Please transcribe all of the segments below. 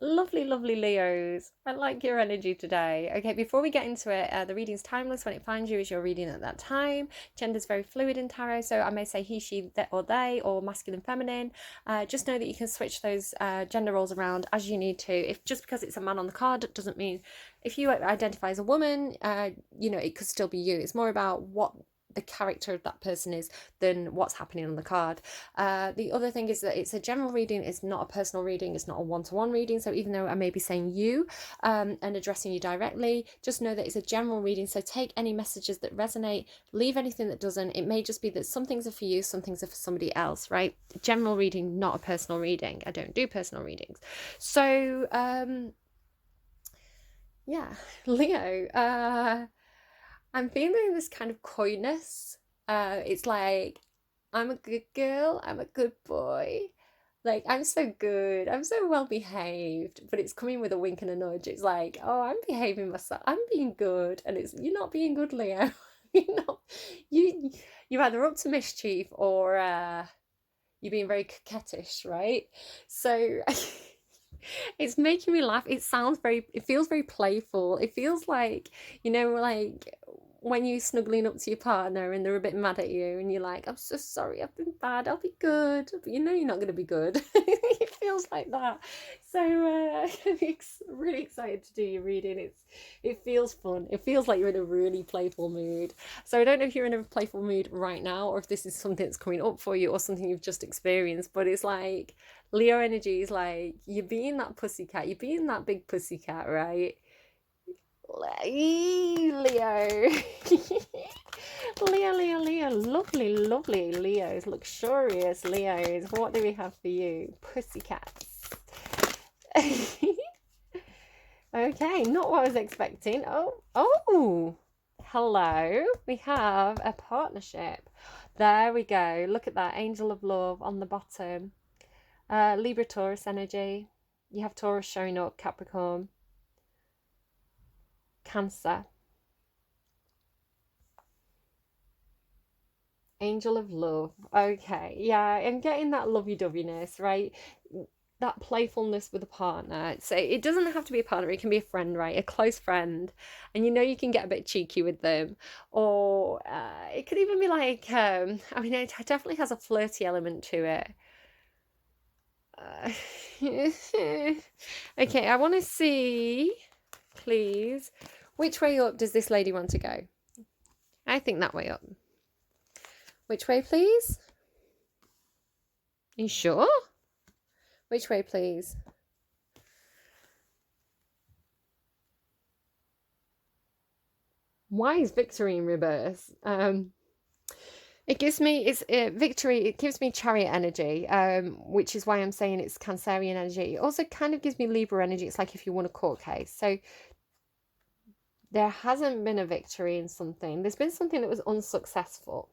Lovely, lovely Leos. I like your energy today. Okay, before we get into it, the reading's timeless when it finds you as you're reading at that time. Gender's very fluid in tarot, so I may say he, she, or they, or masculine, feminine. Just know that you can switch those gender roles around as you need to. If just because it's a man on the card doesn't mean if you identify as a woman, it could still be you. It's more about what the character of that person is than what's happening on the card. The other thing is that it's a general reading, it's not a personal reading, it's not a one-to-one reading. So even though I may be saying you and addressing you directly, just know that it's a general reading. So take any messages that resonate, leave anything that doesn't. It may just be that some things are for you, some things are for somebody else, right? General reading, not a personal reading. I don't do personal readings. So yeah, Leo, I'm feeling this kind of coyness. It's like, I'm a good girl, I'm a good boy. Like, I'm so good, I'm so well behaved, but it's coming with a wink and a nudge. It's like, oh, I'm behaving myself, I'm being good, and it's you're not being good, Leo. You're not, you you're either up to mischief or you're being very coquettish, right? So it's making me laugh. It feels very playful. It feels like, like when you're snuggling up to your partner and they're a bit mad at you and you're like, I'm so sorry, I've been bad, I'll be good. But you know you're not going to be good. It feels like that. So I'm really excited to do your reading. It feels fun. It feels like you're in a really playful mood. So I don't know if you're in a playful mood right now or if this is something that's coming up for you or something you've just experienced, but it's like Leo energy is like you're being that pussycat, you're being that big pussycat, right? Leo. Leo, Leo, Leo. Lovely, lovely Leos. Luxurious Leos. What do we have for you? Pussycats. Okay, not what I was expecting. Oh. Hello. We have a partnership. There we go. Look at that. Angel of love on the bottom. Libra Taurus energy. You have Taurus showing up, Capricorn, Cancer, Angel of love. Okay, yeah, I'm getting that lovey-doveyness, right? That playfulness with a partner. So it doesn't have to be a partner, it can be a friend, right? A close friend. And you can get a bit cheeky with them. Or it could even be like, it definitely has a flirty element to it. Okay, I want to see, please, which way up does this lady want to go? I think that way up. Which way, please? You sure? Which way, please? Why is victory in reverse? It gives me victory. It gives me chariot energy, which is why I'm saying it's Cancerian energy. It also kind of gives me Libra energy. It's like if you won a court case. So there hasn't been a victory in something. There's been something that was unsuccessful.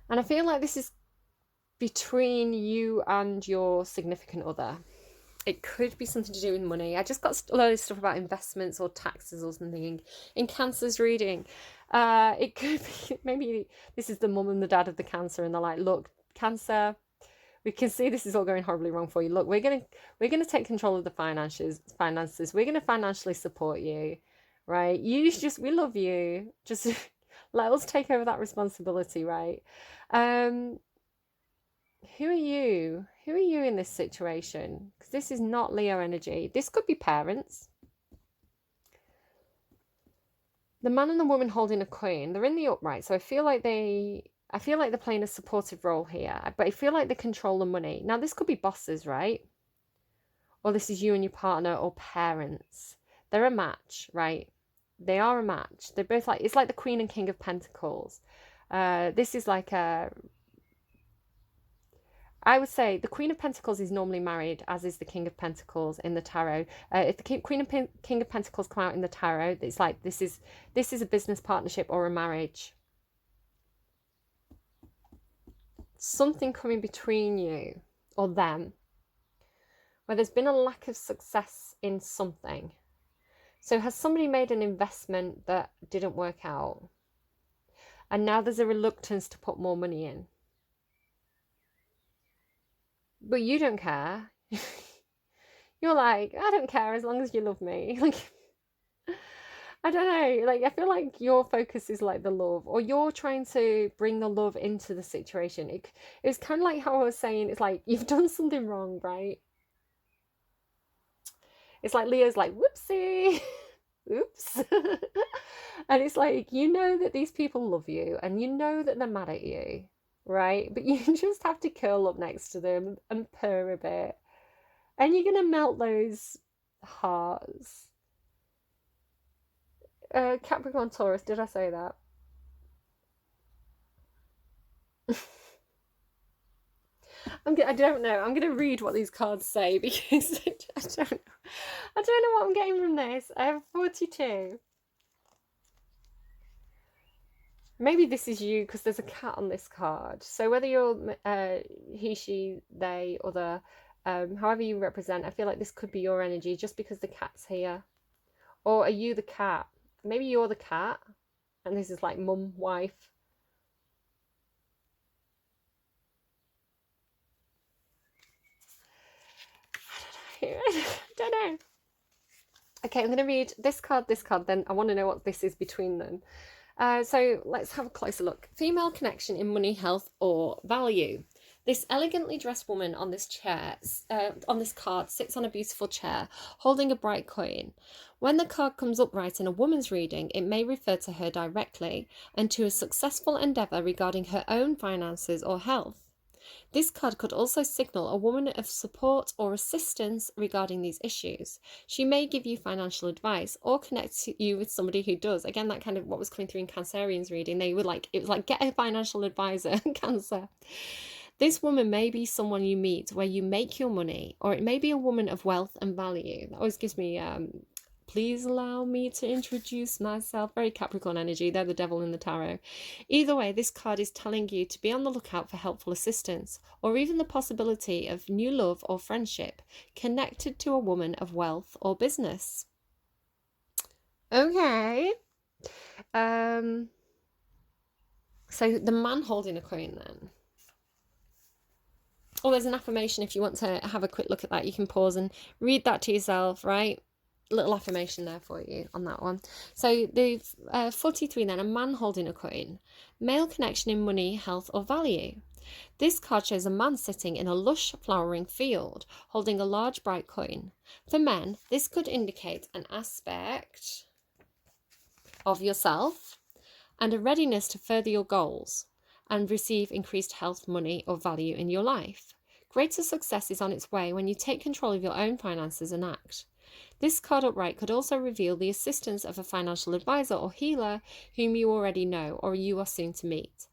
And I feel like this is between you and your significant other. It could be something to do with money. I just got a load of stuff about investments or taxes or something in Cancer's reading. It could be, maybe this is the mum and the dad of the Cancer and they're like, look, Cancer, we can see this is all going horribly wrong for you. Look, we're gonna take control of the finances. We're gonna financially support you, right? We love you. Just let us take over that responsibility, right? Who are you? Who are you in this situation? Because this is not Leo energy. This could be parents. The man and the woman holding a coin, they're in the upright, so I feel like they're playing a supportive role here, but I feel like they control the money. Now, this could be bosses, right? Or this is you and your partner or parents. They're a match, right? They are a match. They're both like, it's like the Queen and King of Pentacles. This is like I would say the Queen of Pentacles is normally married, as is the King of Pentacles in the tarot. If the Queen and King of Pentacles come out in the tarot, it's like this is a business partnership or a marriage. Something coming between you or them, where there's been a lack of success in something. So has somebody made an investment that didn't work out? And now there's a reluctance to put more money in. but you don't care. You're like, I don't care as long as you love me. Like, I don't know. Like, I feel like your focus is like the love, or you're trying to bring the love into the situation. It's kind of like how I was saying, it's like you've done something wrong, right? It's like Leo's like, whoopsie, oops. And it's like, you know that these people love you and you know that they're mad at you, right? But you just have to curl up next to them and purr a bit. And you're going to melt those hearts. Capricorn Taurus, did I say that? I don't know. I'm going to read what these cards say because I don't know. I don't know what I'm getting from this. I have 42. Maybe this is you because there's a cat on this card. So whether you're he, she, they, other, however you represent, I feel like this could be your energy just because the cat's here. Or are you the cat? Maybe you're the cat and this is like mum, wife. I don't know. Okay, I'm going to read this card, then I want to know what this is between them. So let's have a closer look. Female connection in money, health, or value. This elegantly dressed woman on this card sits on a beautiful chair, holding a bright coin. When the card comes upright in a woman's reading, it may refer to her directly and to a successful endeavour regarding her own finances or health. This card could also signal a woman of support or assistance regarding these issues. She may give you financial advice or connect you with somebody who does. Again, that kind of what was coming through in Cancerian's reading. They were like, it was like, get a financial advisor, Cancer. This woman may be someone you meet where you make your money, or it may be a woman of wealth and value. That always gives me please allow me to introduce myself. Very Capricorn energy. They're the devil in the tarot. Either way, this card is telling you to be on the lookout for helpful assistance or even the possibility of new love or friendship connected to a woman of wealth or business. Okay. So the man holding a coin then. Oh, there's an affirmation if you want to have a quick look at that. You can pause and read that to yourself, right? Little affirmation there for you on that one. So the 43 then, a man holding a coin. Male connection in money, health, or value. This card shows a man sitting in a lush flowering field holding a large bright coin. For men, this could indicate an aspect of yourself and a readiness to further your goals and receive increased health, money, or value in your life. Greater success is on its way when you take control of your own finances and act. This card upright could also reveal the assistance of a financial advisor or healer whom you already know or you are soon to meet.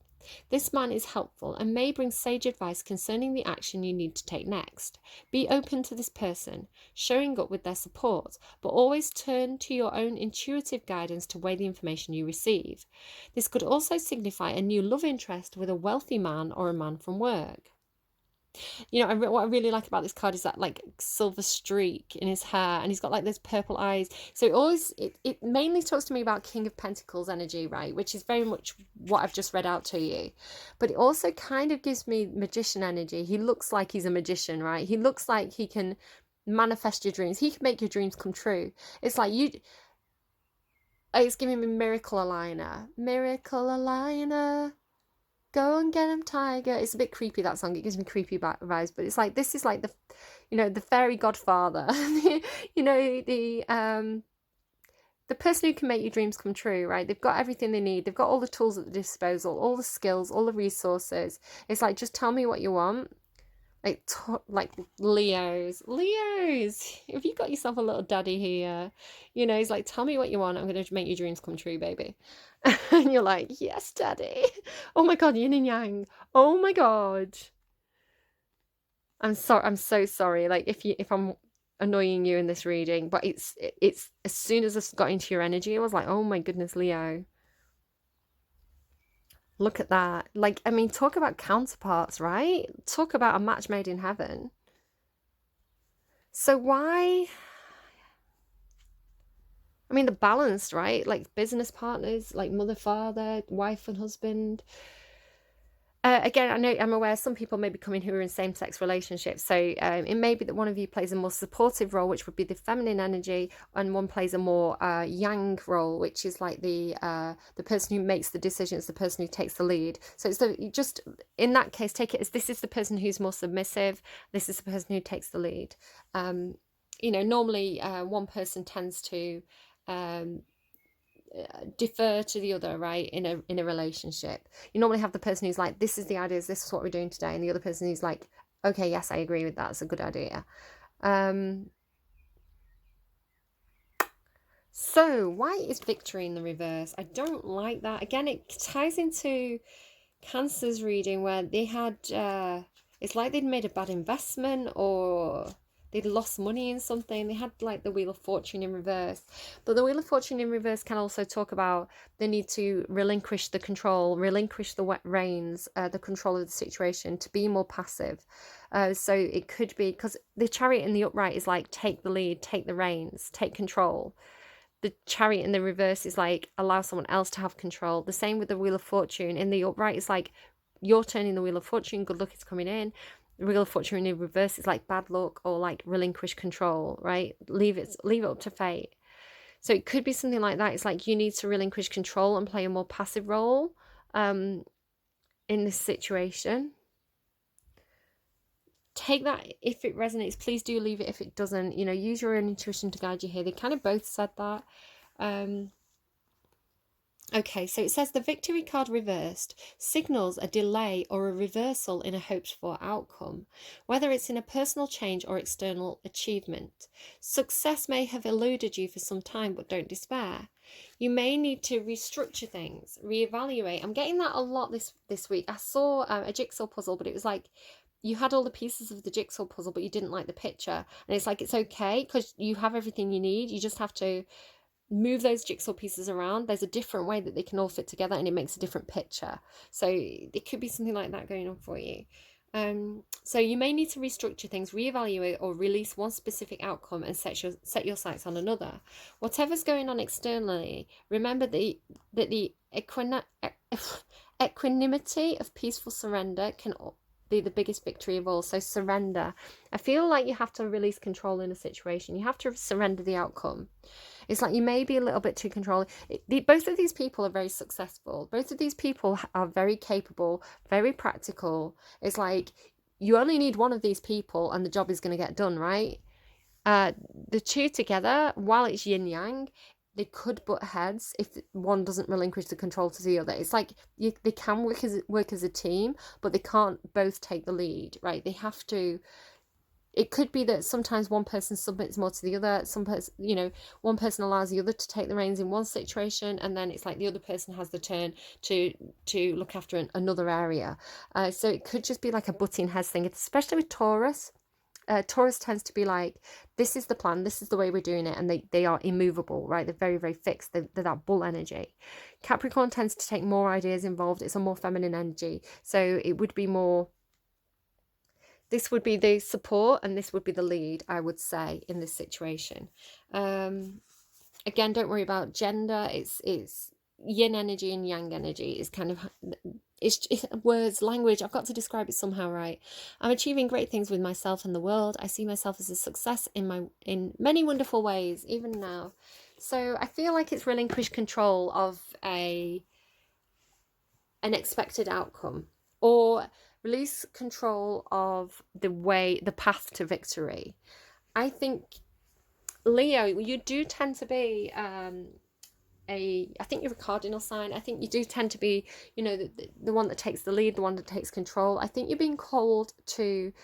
This man is helpful and may bring sage advice concerning the action you need to take next. Be open to this person, showing up with their support, but always turn to your own intuitive guidance to weigh the information you receive. This could also signify a new love interest with a wealthy man or a man from work. You know, what I really like about this card is that like silver streak in his hair, and he's got like those purple eyes. So it mainly talks to me about King of Pentacles energy, right? Which is very much what I've just read out to you. But it also kind of gives me magician energy. He looks like he's a magician, right? He looks like he can manifest your dreams. He can make your dreams come true. It's like it's giving me miracle aligner. Miracle aligner. Go and get him, tiger. It's a bit creepy, that song. It gives me creepy vibes, but it's like, this is like the fairy godfather. The person who can make your dreams come true, right? They've got everything they need. They've got all the tools at the disposal, all the skills, all the resources. It's like, just tell me what you want. Like Leos, if you got yourself a little daddy here, he's like, tell me what you want, I'm going to make your dreams come true, baby. And you're like, yes, daddy. Oh my god, yin and yang. Oh my god, I'm so sorry, like if I'm annoying you in this reading, but it's as soon as I got into your energy, I was like, oh my goodness, Leo. Look at that. Like, I mean, talk about counterparts, right? Talk about a match made in heaven. So why? I mean, the balanced, right? Like business partners, like mother, father, wife and husband. Again, I know I'm aware some people may be coming who are in same-sex relationships. So it may be that one of you plays a more supportive role, which would be the feminine energy, and one plays a more yang role, which is like the person who makes the decisions, the person who takes the lead. So it's you just in that case, take it as this is the person who's more submissive. This is the person who takes the lead. Normally one person tends to um, defer to the other, right? In a relationship, you normally have the person who's like, this is the ideas, this is what we're doing today, and the other person who's like, okay, yes, I agree with that, it's a good idea. So why is victory in the reverse? I don't like that. Again, it ties into Cancer's reading where they had it's like they'd made a bad investment, or they'd lost money in something. They had like the Wheel of Fortune in reverse. But the Wheel of Fortune in reverse can also talk about the need to relinquish the control, relinquish the reins, the control of the situation, to be more passive. So it could be, because the Chariot in the upright is like, take the lead, take the reins, take control. The Chariot in the reverse is like, allow someone else to have control. The same with the Wheel of Fortune. In the upright, it's like, you're turning the Wheel of Fortune, good luck is coming in. The Wheel of Fortune in the reverse is like bad luck, or like relinquish control, right? Leave it up to fate. So it could be something like that. It's like you need to relinquish control and play a more passive role in this situation. Take that if it resonates. Please do leave it if it doesn't. Use your own intuition to guide you here. They kind of both said that. Okay, so it says the victory card reversed signals a delay or a reversal in a hoped for outcome, whether it's in a personal change or external achievement. Success may have eluded you for some time, but don't despair. You may need to restructure things, reevaluate. I'm getting that a lot this week. I saw a jigsaw puzzle, but it was like, you had all the pieces of the jigsaw puzzle, but you didn't like the picture. And it's like, it's okay, because you have everything you need. You just have to move those jigsaw pieces around. There's a different way that they can all fit together, and it makes a different picture. So it could be something like that going on for you. So you may need to restructure things, reevaluate, or release one specific outcome and set your sights on another. Whatever's going on externally, remember that the equanimity of peaceful surrender can be the biggest victory of all. So surrender. I feel like you have to release control in a situation. You have to surrender the outcome. It's like you may be a little bit too controlling. Both of these people are very successful. Both of these people are very capable, very practical. It's like you only need one of these people and the job is going to get done, right? The two together, while it's yin yang, they could butt heads if one doesn't relinquish the control to the other. It's like they can work as a team, but they can't both take the lead, right? They have to. It could be that sometimes one person submits more to the other. One person allows the other to take the reins in one situation, and then it's like the other person has the turn to look after another area. So it could just be like a butting heads thing, especially with Taurus. Taurus tends to be like, this is the plan, this is the way we're doing it, and they are immovable, right? They're very, very fixed. They're that bull energy. Capricorn tends to take more ideas involved. It's a more feminine energy. So it would be more, this would be the support and this would be the lead, I would say, in this situation. Again, don't worry about gender. It's yin energy and yang energy. Is kind of, it's words, language. I've got to describe it somehow, right? I'm achieving great things with myself and the world. I see myself as a success in many wonderful ways, even now. So I feel like it's relinquished control of an expected outcome, or release control of the path to victory. I think, Leo, you do tend to be I think you're a cardinal sign. I think you do tend to be, the one that takes the lead, the one that takes control. I think you're being called to,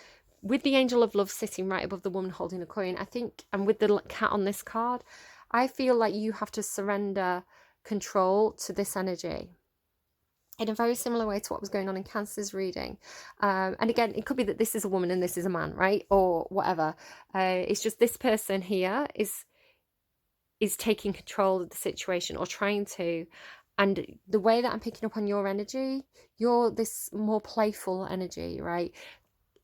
with the angel of love sitting right above the woman holding a coin, I think, and with the cat on this card, I feel like you have to surrender control to this energy in a very similar way to what was going on in Cancer's reading. And again, it could be that this is a woman and this is a man, right? Or whatever. It's just this person here is taking control of the situation, or trying to. And the way that I'm picking up on your energy, you're this more playful energy, right?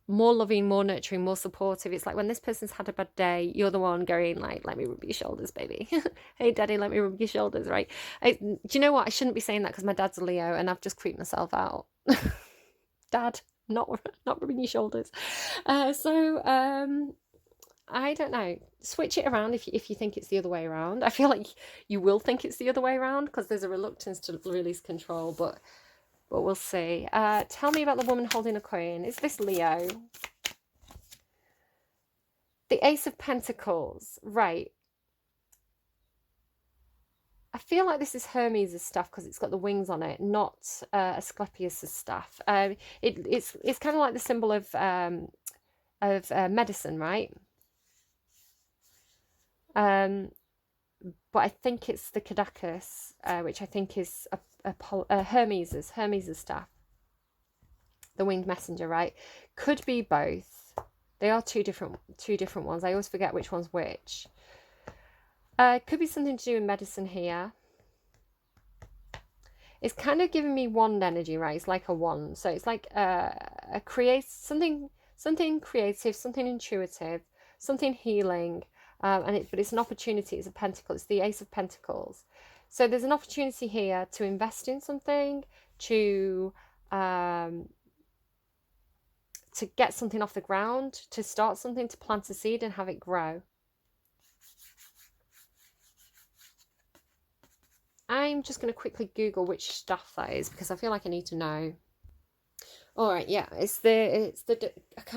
More loving, more nurturing, more supportive. It's like when this person's had a bad day, you're the one going like, let me rub your shoulders, baby. Hey daddy, let me rub your shoulders, right? Do you know what? I shouldn't be saying that because my dad's a Leo and I've just creeped myself out. Dad, not rubbing your shoulders. I don't know. Switch it around if you think it's the other way around. I feel like you will think it's the other way around because there's a reluctance to release control, but we'll see. Tell me about the woman holding a coin. Is this Leo? The Ace of Pentacles. Right. I feel like this is Hermes' stuff because it's got the wings on it, not Asclepius' stuff. It's kind of like the symbol of medicine, right? But I think it's the Caduceus, which I think is Hermes' staff. The winged messenger, right? Could be both. They are two different ones. I always forget which one's which. Could be something to do with medicine here. It's kind of giving me wand energy, right? It's like a wand. So it's like something creative, something intuitive, something healing. But it's an opportunity. It's a pentacle. It's the Ace of Pentacles. So there's an opportunity here to invest in something, to get something off the ground, to start something, to plant a seed and have it grow. I'm just going to quickly Google which staff that is because I feel like I need to know. All right, yeah,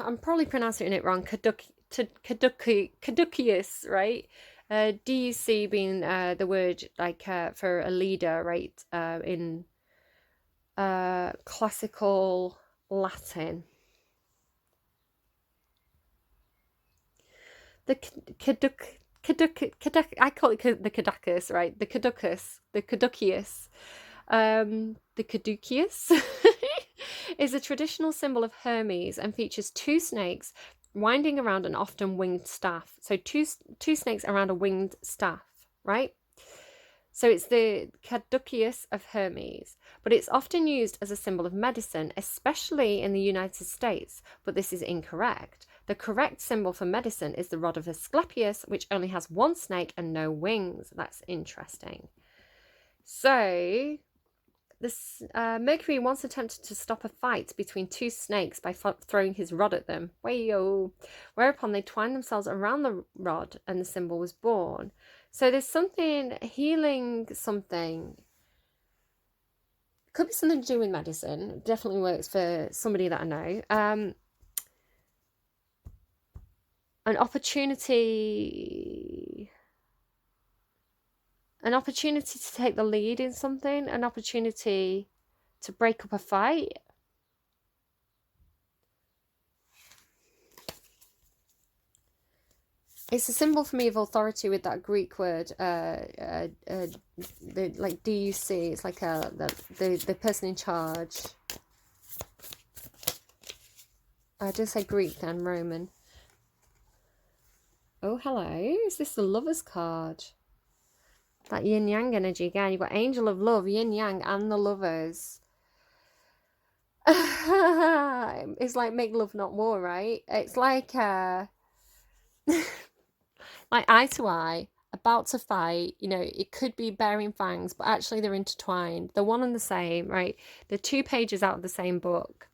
I'm probably pronouncing it wrong. Caduceus, right? DUC being the word like for a leader, right? In classical Latin. The I call it the Caduceus, right? The Caduceus. The Caduceus is a traditional symbol of Hermes and features two snakes winding around an often winged staff. So two snakes around a winged staff, right? So it's the Caduceus of Hermes, but it's often used as a symbol of medicine, especially in the United States, but this is incorrect. The correct symbol for medicine is the rod of Asclepius, which only has one snake and no wings. That's interesting. So this Mercury once attempted to stop a fight between two snakes by throwing his rod at them. Wayo! Whereupon they twined themselves around the rod and the symbol was born. So there's something healing, something. Could be something to do with medicine. It definitely works for somebody that I know. An opportunity to take the lead in something, an opportunity to break up a fight. It's a symbol for me of authority with that Greek word, the like DUC. It's like the person in charge. I did say Greek then, Roman. Oh, hello. Is this the Lover's card? That yin yang energy again. You've got Angel of Love, yin yang, and the Lovers. It's like make love, not war, right? It's like like eye to eye, about to fight. You know, it could be bearing fangs, but actually they're intertwined. They're one and the same, right? They're 2 pages out of the same book.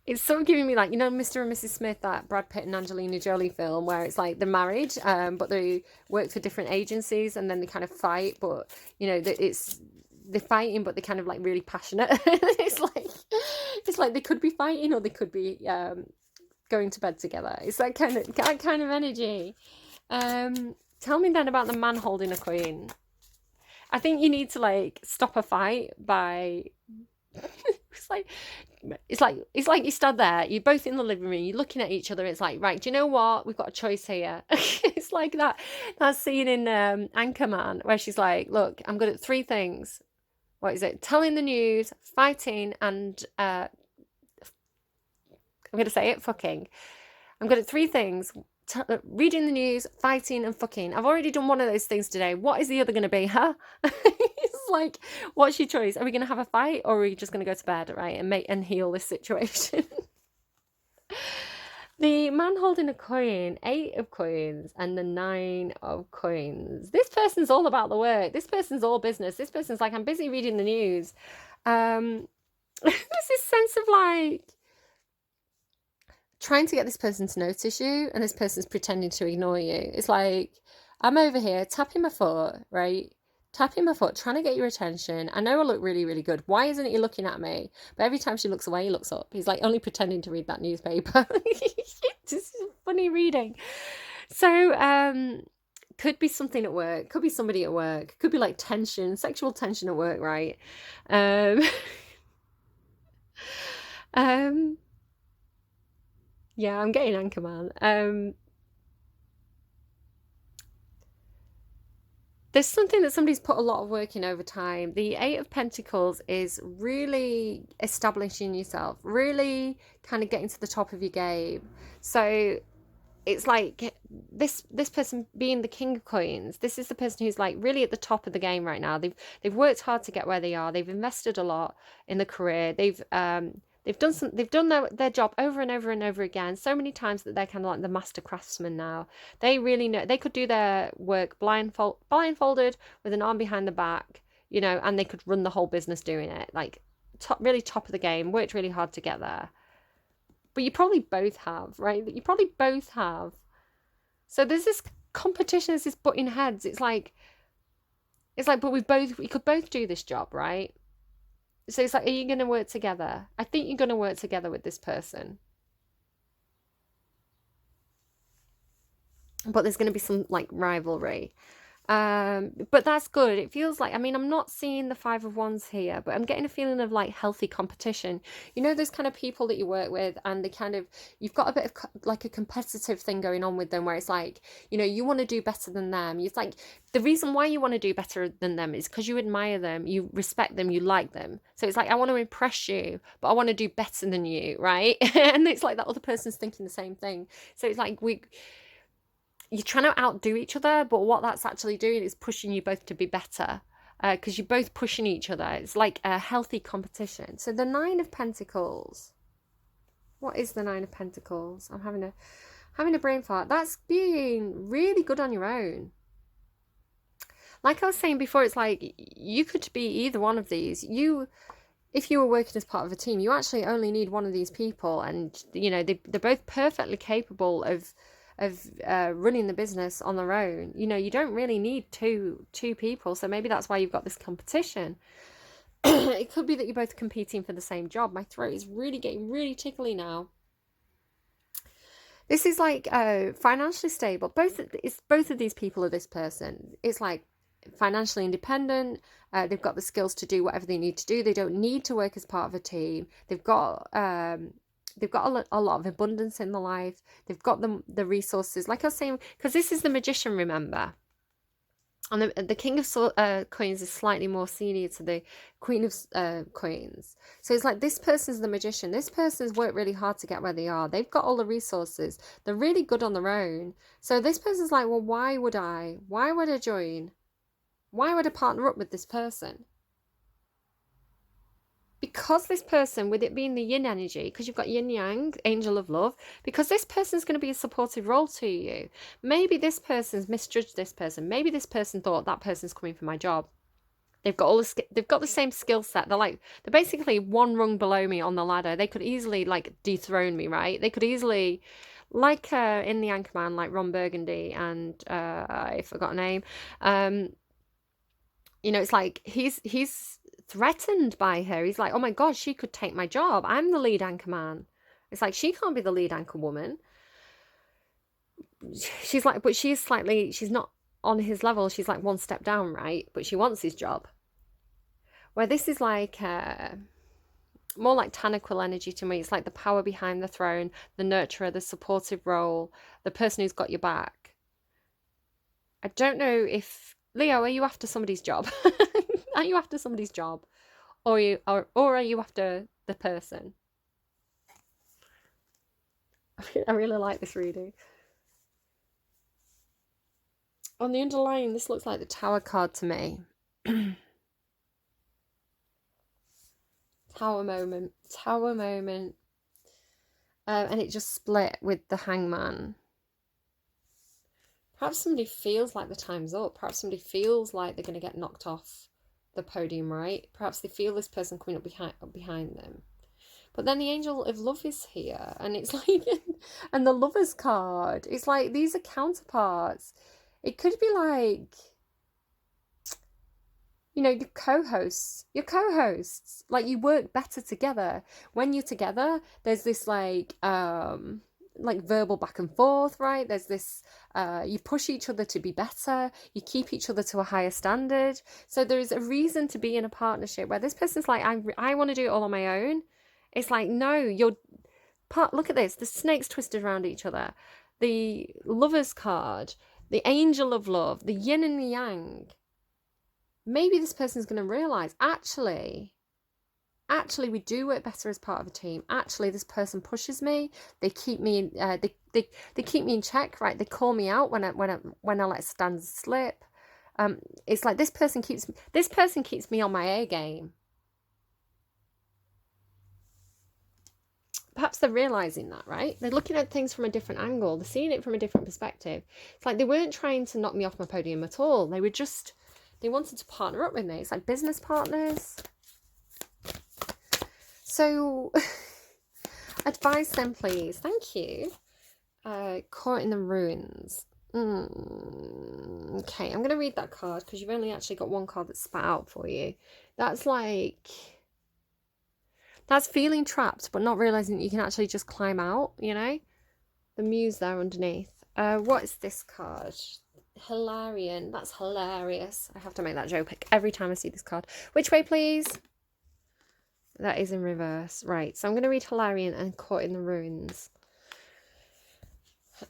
It's sort of giving me like, you know, Mr. and Mrs. Smith, that Brad Pitt and Angelina Jolie film where it's like they're married, but they work for different agencies and then they kind of fight, but, you know, they're fighting, but they're kind of like really passionate. It's like they could be fighting or they could be going to bed together. It's that kind of energy. Tell me then about the man holding a coin. I think you need to like stop a fight by it's like you stand there, you're both in the living room, you're looking at each other, it's like, right, do you know what, we've got a choice here. It's like that scene in Anchorman where she's like, look, I'm good at 3 things. What is it? Telling the news, fighting, and I'm going to say it, fucking. I'm good at 3 things. Reading the news, fighting, and fucking. I've already done one of those things today. What is the other going to be, huh? It's like, what's your choice? Are we going to have a fight or are we just going to go to bed, right, and heal this situation? The man holding a coin, 8 of coins, and the 9 of coins. This person's all about the work. This person's all business. This person's like, I'm busy reading the news. There's this sense of like trying to get this person to notice you, and this person's pretending to ignore you. It's like, I'm over here tapping my foot, right? Tapping my foot, trying to get your attention. I know I look really, really good. Why isn't he looking at me? But every time she looks away, he looks up. He's like only pretending to read that newspaper. This is funny reading. So, could be something at work, could be somebody at work, could be like tension, sexual tension at work, right? Um, um, yeah, I'm getting Anchorman. There's something that somebody's put a lot of work in over time. The Eight of Pentacles is really establishing yourself, really kind of getting to the top of your game. So it's like this person being the King of Coins. This is the person who's like really at the top of the game right now. They've worked hard to get where they are. They've invested a lot in the career. They've done their job over and over and over again so many times that they're kind of like the master craftsman now. They really know they could do their work blindfolded with an arm behind the back, you know, and they could run the whole business doing it. Like really top of the game, worked really hard to get there. But you probably both have, right? You probably both have. So there's this competition, there's this butting heads. It's like, but we could both do this job, right? So it's like, are you going to work together? I think you're going to work together with this person. But there's going to be some like rivalry. But that's good. It feels like, I mean, I'm not seeing the Five of Wands here, but I'm getting a feeling of like healthy competition. You know, those kind of people that you work with, and they kind of, you've got a bit of like a competitive thing going on with them, where it's like, you know, you want to do better than them. It's like the reason why you want to do better than them is because you admire them, you respect them, you like them. So it's like, I want to impress you, but I want to do better than you, right? And it's like that other person's thinking the same thing. So it's like you're trying to outdo each other, but what that's actually doing is pushing you both to be better, because you're both pushing each other. It's like a healthy competition. So the Nine of Pentacles. What is the Nine of Pentacles? I'm having a brain fart. That's being really good on your own. Like I was saying before, it's like you could be either one of these. If you were working as part of a team, you actually only need one of these people, and you know they're both perfectly capable of running the business on their own. You know, you don't really need two people, so maybe that's why you've got this competition. It could be that you're both competing for the same job. My throat is really getting really tickly now. This is like financially stable. Both of these people are this person. It's like financially independent. They've got the skills to do whatever they need to do. They don't need to work as part of a team. They've got a lot of abundance in their life. They've got the resources. Like I was saying, because this is the Magician, remember? And the King of Coins is slightly more senior to the Queen of Coins. So it's like this person's the Magician. This person's worked really hard to get where they are. They've got all the resources. They're really good on their own. So this person's like, well, why would I join? Why would I partner up with this person? Because this person, with it being the yin energy, because you've got yin yang, angel of love, because this person's going to be a supportive role to you. Maybe this person's misjudged this person. Maybe this person thought that person's coming for my job. They've got the same skill set. They're basically one rung below me on the ladder. They could easily like dethrone me, right? They could easily, like in the Anchorman, like Ron Burgundy and I forgot a name. You know, it's like he's threatened by her. He's like, oh my god, she could take my job. I'm the lead anchor man. It's like, she can't be the lead anchor woman. She's like, but she's not on his level. She's like one step down, right? But she wants his job. Where this is like more like Tanaquil energy to me. It's like the power behind the throne, the nurturer, the supportive role, the person who's got your back. I don't know if Leo, are you after somebody's job? Are you after somebody's job, or are you after the person? I really like this reading. On the underlying, this looks like the Tower card to me. Tower moment, and it just split with the Hangman. Perhaps somebody feels like the time's up. Perhaps somebody feels like they're going to get knocked off the podium, right? Perhaps they feel this person coming up behind them. But then the angel of love is here, and it's like, and the lovers card, it's like, these are counterparts. It could be like, you know, your co-hosts, like, you work better together. When you're together, there's this like verbal back and forth, right? There's this, you push each other to be better, you keep each other to a higher standard. So there's a reason to be in a partnership where this person's like, I want to do it all on my own. It's like, no, look at this, the snakes twisted around each other, the lovers card, the angel of love, the yin and the yang. Maybe this person's going to realize, actually, we do work better as part of a team. Actually, this person pushes me. They keep me, they keep me in check, right? They call me out when I let standards slip. It's like this person keeps me on my A game. Perhaps they're realizing that, right? They're looking at things from a different angle. They're seeing it from a different perspective. It's like they weren't trying to knock me off my podium at all. They wanted to partner up with me. It's like business partners. So, advice then, please. Thank you. Caught in the ruins. Okay, I'm going to read that card because you've only actually got one card that's spat out for you. That's like... That's feeling trapped, but not realising that you can actually just climb out, you know? The muse there underneath. What is this card? Hilarion. That's hilarious. I have to make that joke every time I see this card. Which way, please? That is in reverse. Right, so I'm going to read Hilarion and Caught in the Ruins.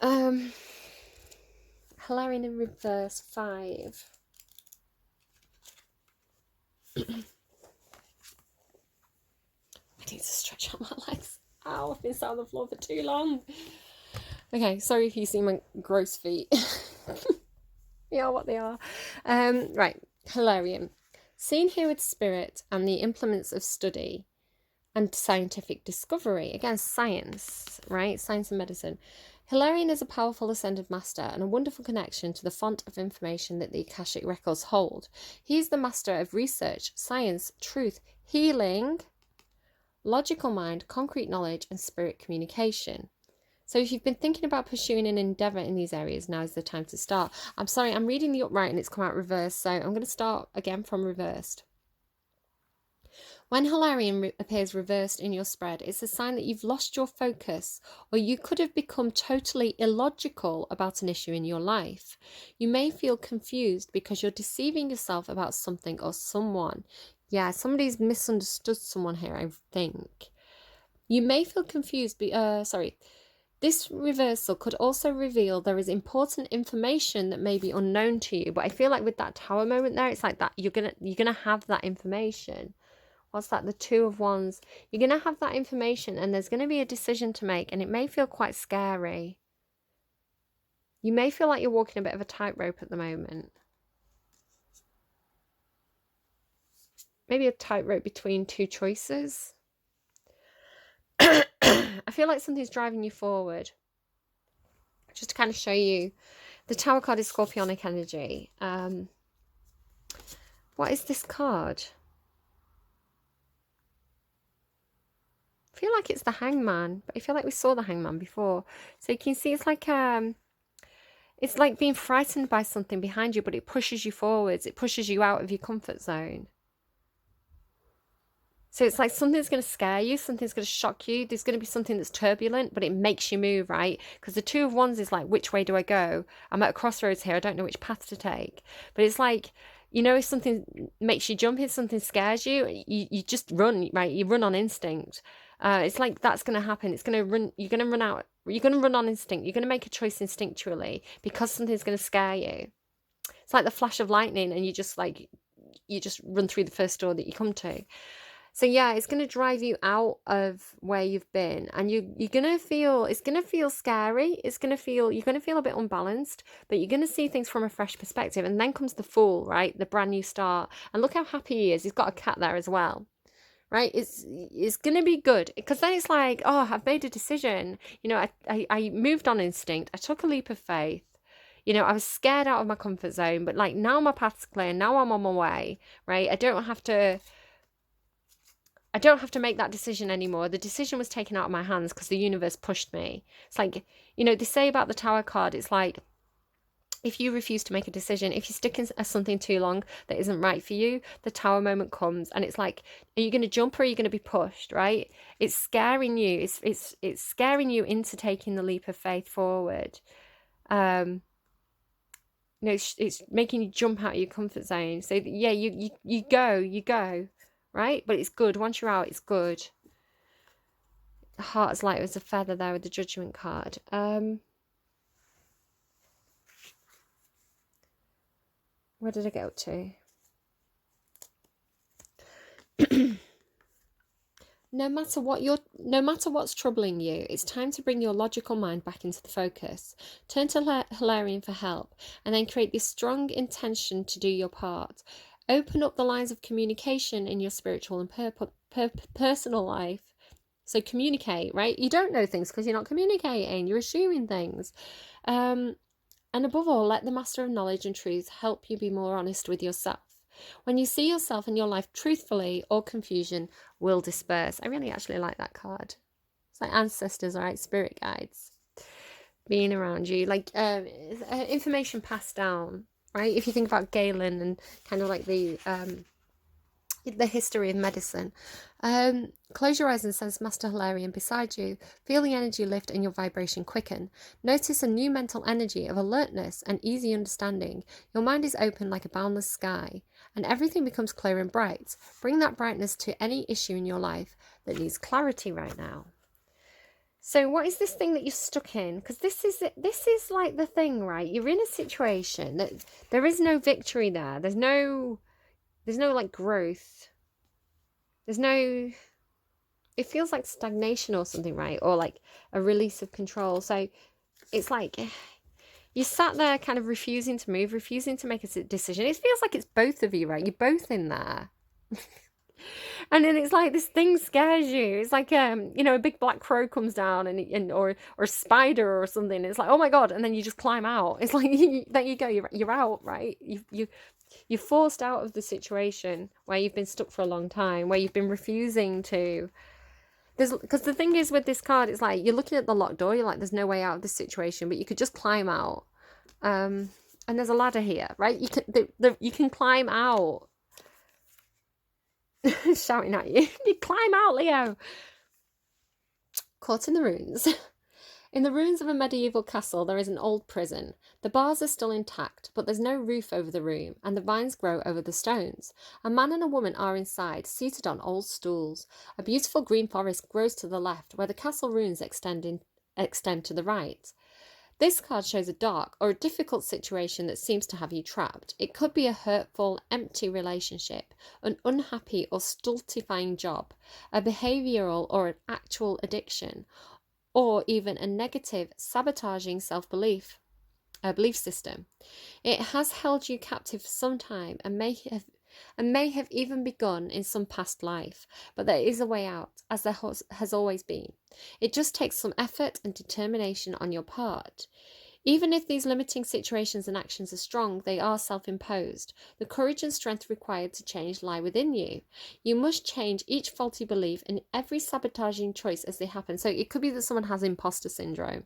Hilarion in reverse, 5. I need to stretch out my legs. Ow, I've been sat on the floor for too long. Okay, sorry if you see my gross feet. They are what they are. Right, Hilarion. Seen here with spirit and the implements of study and scientific discovery. Again, science, right? Science and medicine. Hilarion is a powerful ascended master and a wonderful connection to the font of information that the Akashic records hold. He is the master of research, science, truth, healing, logical mind, concrete knowledge, and spirit communication. So if you've been thinking about pursuing an endeavour in these areas, now is the time to start. I'm sorry, I'm reading the upright and it's come out reversed, so I'm going to start again from reversed. When Hilarion appears reversed in your spread, it's a sign that you've lost your focus, or you could have become totally illogical about an issue in your life. You may feel confused because you're deceiving yourself about something or someone. Yeah, somebody's misunderstood someone here, I think. You may feel confused. This reversal could also reveal there is important information that may be unknown to you. But I feel like with that tower moment there, it's like that you're gonna have that information. What's that? The 2 of Wands. You're gonna have that information, and there's gonna be a decision to make, and it may feel quite scary. You may feel like you're walking a bit of a tightrope at the moment. Maybe a tightrope between 2 choices. I feel like something's driving you forward. Just to kind of show you, the Tower card is Scorpionic energy. What is this card? I feel like it's the Hangman, but I feel like we saw the Hangman before. So you can see it's like being frightened by something behind you, but it pushes you forwards. It pushes you out of your comfort zone. So it's like something's going to scare you, something's going to shock you. There's going to be something that's turbulent, but it makes you move, right? Because the 2 of Wands is like, which way do I go? I'm at a crossroads here. I don't know which path to take. But it's like, you know, if something makes you jump, if something scares you, you just run, right? You run on instinct. It's like that's going to happen. It's going to run. You're going to run out. You're going to run on instinct. You're going to make a choice instinctually because something's going to scare you. It's like the flash of lightning, and you just run through the first door that you come to. So yeah, it's going to drive you out of where you've been, and you're going to feel, it's going to feel scary. You're going to feel a bit unbalanced, but you're going to see things from a fresh perspective. And then comes the Fool, right? The brand new start. And look how happy he is. He's got a cat there as well, right? It's going to be good, because then it's like, oh, I've made a decision. You know, I moved on instinct. I took a leap of faith. You know, I was scared out of my comfort zone, but like now my path's clear. Now I'm on my way, right? I don't have to make that decision anymore. The decision was taken out of my hands because the universe pushed me. It's like, you know, they say about the Tower card, it's like, if you refuse to make a decision, if you stick in something too long that isn't right for you, the Tower moment comes, and it's like, are you going to jump or are you going to be pushed, right? It's scaring you. It's scaring you into taking the leap of faith forward. You know, it's making you jump out of your comfort zone. So yeah, you go, right? But it's good. Once you're out, it's good. The heart is light as a feather there with the Judgment card. Where did I get up to? No matter what's troubling you, it's time to bring your logical mind back into the focus. Turn to Hilarion for help, and then create this strong intention to do your part. Open up the lines of communication in your spiritual and personal life. So communicate, right? You don't know things because you're not communicating. You're assuming things. And above all, let the Master of Knowledge and Truth help you be more honest with yourself. When you see yourself and your life truthfully, all confusion will disperse. I really actually like that card. It's like ancestors, right? Spirit guides being around you. Like information passed down, right? If you think about Galen and kind of like the history of medicine. Close your eyes and sense Master Hilarion beside you. Feel the energy lift and your vibration quicken. Notice a new mental energy of alertness and easy understanding. Your mind is open like a boundless sky, and everything becomes clear and bright. Bring that brightness to any issue in your life that needs clarity right now. So what is this thing that you're stuck in? Because this is like the thing, right? You're in a situation that there is no victory there. There's no like growth. There's no, it feels like stagnation or something, right? Or like a release of control. So it's like you sat there kind of refusing to move, refusing to make a decision. It feels like it's both of you, right? You're both in there. And then it's like this thing scares you. It's like you know, a big black crow comes down and or a spider or something. It's like, oh my god, and then you just climb out. It's like there you go, you're out, right? You're forced out of the situation where you've been stuck for a long time, where you've been refusing to. Because the thing is with this card, it's like you're looking at the locked door. You're like, there's no way out of this situation, but you could just climb out. And there's a ladder here, right? You can climb out. Shouting at you. You climb out, Leo. Caught in the ruins. In the ruins of a medieval castle, there is an old prison. The bars are still intact, but there's no roof over the room, and the vines grow over the stones. A man and a woman are inside, seated on old stools. A beautiful green forest grows to the left, where the castle ruins extend to the right. This card shows a dark or a difficult situation that seems to have you trapped. It could be a hurtful, empty relationship, an unhappy or stultifying job, a behavioural or an actual addiction, or even a negative, sabotaging self-belief belief system. It has held you captive for some time and may have even begun in some past life, but there is a way out, as there has always been. It just takes some effort and determination on your part. Even if these limiting situations and actions are strong, they are self-imposed. The courage and strength required to change lie within you. You must change each faulty belief and every sabotaging choice as they happen. So it could be that someone has imposter syndrome.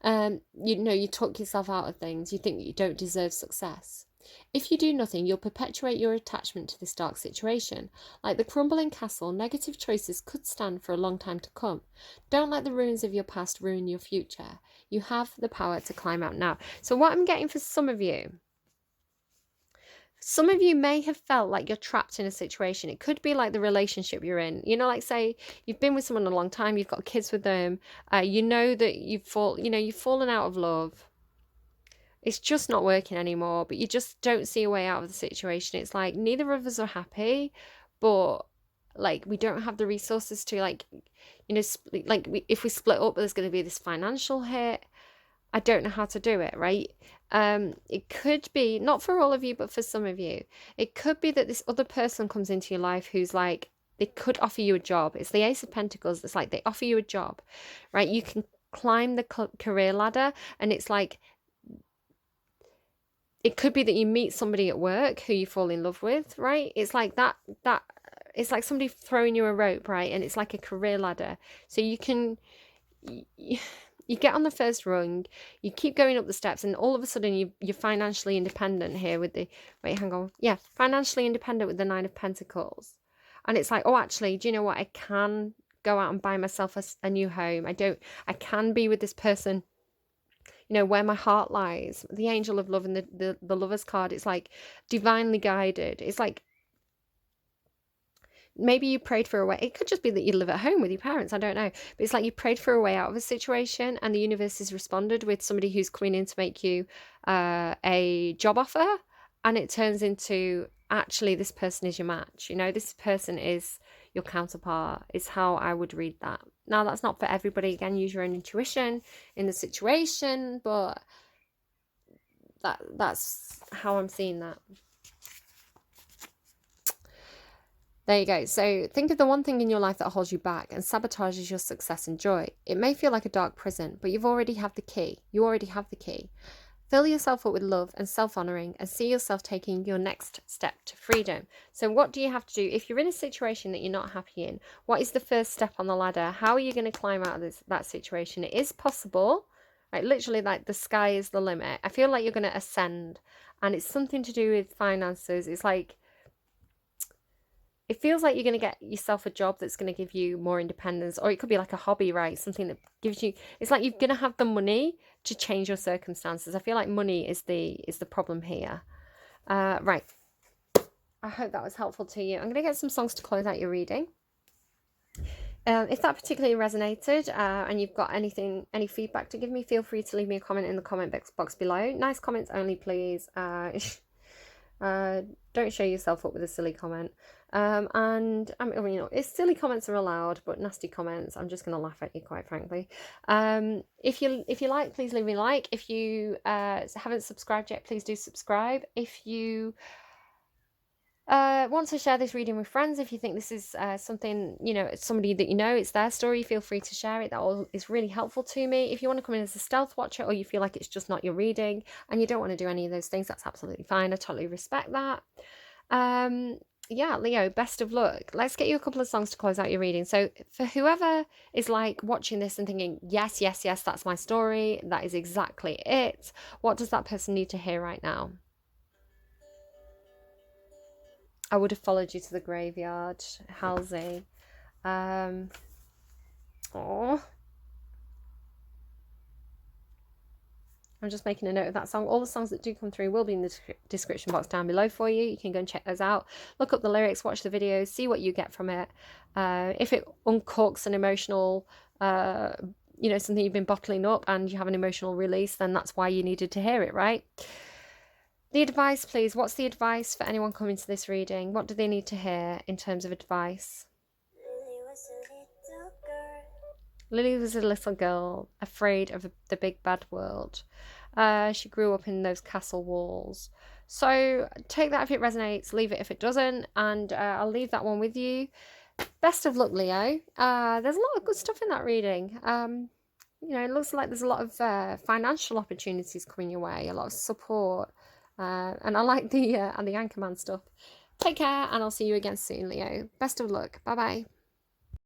You talk yourself out of things. You think that you don't deserve success. If you do nothing, you'll perpetuate your attachment to this dark situation. Like the crumbling castle, negative choices could stand for a long time to come. Don't let the ruins of your past ruin your future. You have the power to climb out now. So what I'm getting for some of you may have felt like you're trapped in a situation. It could be like the relationship you're in. You know, like say you've been with someone a long time, you've got kids with them, you know that you've fallen out of love. It's just not working anymore, but you just don't see a way out of the situation. It's like neither of us are happy, but like we don't have the resources to if we split up, there's going to be this financial hit. I don't know how to do it, right? It could be, not for all of you, but for some of you, it could be that this other person comes into your life who's like, they could offer you a job. It's the Ace of Pentacles. It's like they offer you a job, right? You can climb the career ladder, and it's like it could be that you meet somebody at work who you fall in love with, right? It's like that it's like somebody throwing you a rope, right? And it's like a career ladder. So you can you get on the first rung, you keep going up the steps, and all of a sudden you're financially independent here with the financially independent with the Nine of Pentacles. And it's like, oh, actually, do you know what? I can go out and buy myself a new home. I can be with this person, where my heart lies. The angel of love and the lover's card, it's like divinely guided. It's like maybe you prayed for a way. It could just be that you live at home with your parents. I don't know. But it's like you prayed for a way out of a situation, and the universe has responded with somebody who's coming in to make you a job offer. And it turns into, actually, this person is your match. This person is your counterpart, is how I would read that. Now, that's not for everybody. Again, use your own intuition in the situation, but that's how I'm seeing that. There you go. So think of the one thing in your life that holds you back and sabotages your success and joy. It may feel like a dark prison, but you already have the key. Fill yourself up with love and self-honoring, and see yourself taking your next step to freedom. So what do you have to do? If you're in a situation that you're not happy in, what is the first step on the ladder? How are you going to climb out of that situation? It is possible. Like, literally, like, the sky is the limit. I feel like you're going to ascend, and it's something to do with finances. It's like, it feels like you're going to get yourself a job that's going to give you more independence, or it could be like a hobby, right? Something that gives you, it's like you're going to have the money to change your circumstances. I feel like money is the problem here. Right. I hope that was helpful to you. I'm going to get some songs to close out your reading. If that particularly resonated and you've got any feedback to give me, feel free to leave me a comment in the comment box below. Nice comments only, please. Don't show yourself up with a silly comment. And I mean, silly comments are allowed, but nasty comments, I'm just going to laugh at you, quite frankly. If you like, please leave me a like. If you haven't subscribed yet, please do subscribe. If you want to share this reading with friends, if you think this is something, somebody that it's their story, feel free to share it. That all is really helpful to me. If you want to come in as a stealth watcher, or you feel like it's just not your reading and you don't want to do any of those things, that's absolutely fine. I totally respect that. Yeah, Leo, best of luck. Let's get you a couple of songs to close out your reading. So for whoever is like watching this and thinking, yes, that's my story, that is exactly it, what does that person need to hear right now? I would have followed you to the graveyard, Halsey. Oh, I'm just making a note of that song. All the songs that do come through will be in the description box down below for you. You can go and check those out. Look up the lyrics, watch the videos, see what you get from it. If it uncorks an emotional, something you've been bottling up and you have an emotional release, then that's why you needed to hear it, right? The advice, please. What's the advice for anyone coming to this reading? What do they need to hear in terms of advice? Lily was a little girl, afraid of the big bad world. She grew up in those castle walls. So take that if it resonates, leave it if it doesn't, and I'll leave that one with you. Best of luck, Leo. There's a lot of good stuff in that reading. It looks like there's a lot of financial opportunities coming your way, a lot of support. And I like the Anchorman stuff. Take care, and I'll see you again soon, Leo. Best of luck. Bye-bye.